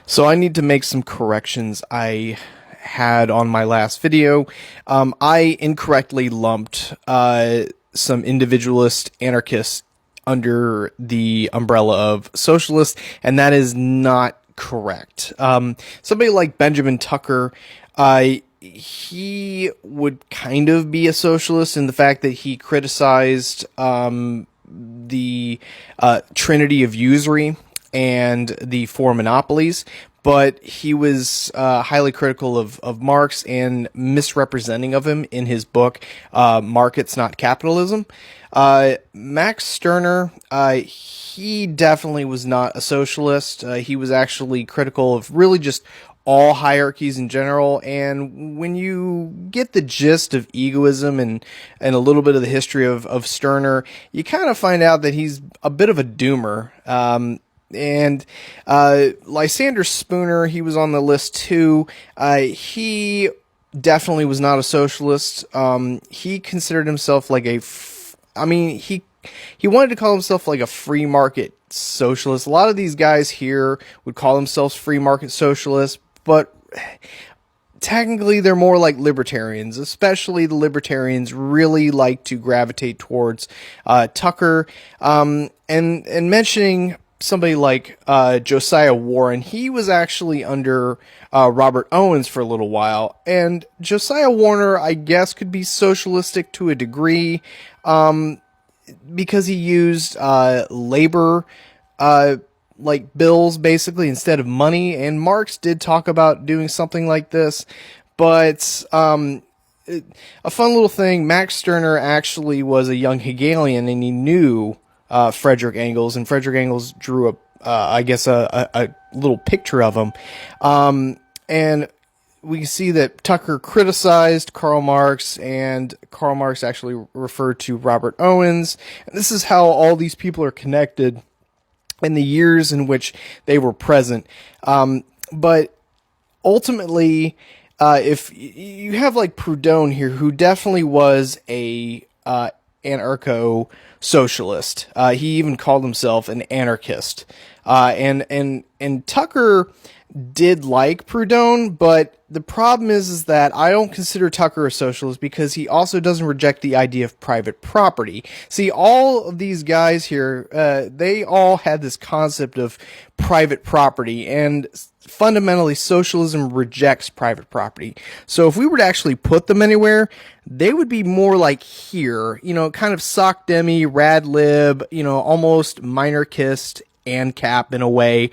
So I need to make some corrections I had on my last video. I incorrectly lumped some individualist anarchists under the umbrella of socialists, and that is not correct. Somebody like Benjamin Tucker, he would kind of be a socialist in the fact that he criticized the trinity of usury and the four monopolies, but he was highly critical of Marx and misrepresenting of him in his book, Markets Not Capitalism. Max Stirner, he definitely was not a socialist. He was actually critical of really just all hierarchies in general, and when you get the gist of egoism and a little bit of the history of Stirner, you kind of find out that he's a bit of a doomer. And Lysander Spooner, he was on the list too. He definitely was not a socialist. He considered himself like he wanted to call himself like a free market socialist. A lot of these guys here would call themselves free market socialists, but technically they're more like libertarians. Especially the libertarians really like to gravitate towards Tucker. And mentioning somebody like Josiah Warren, he was actually under Robert Owens for a little while, and Josiah Warner, I guess, could be socialistic to a degree, because he used labor like bills basically instead of money, and Marx did talk about doing something like this. But a fun little thing, Max Stirner actually was a young Hegelian, and he knew Frederick Engels, and Frederick Engels drew I guess a little picture of him. And we see that Tucker criticized Karl Marx, and Karl Marx actually referred to Robert Owens. And this is how all these people are connected in the years in which they were present. But ultimately, if you have like Proudhon here, who definitely was a anarcho-socialist. He even called himself an anarchist. And Tucker did like Proudhon, but the problem is that I don't consider Tucker a socialist because he also doesn't reject the idea of private property. See, all of these guys here, they all had this concept of private property, and fundamentally socialism rejects private property. So if we were to actually put them anywhere, they would be more like here, kind of sock demi, rad lib, almost minarchist, ANCAP in a way.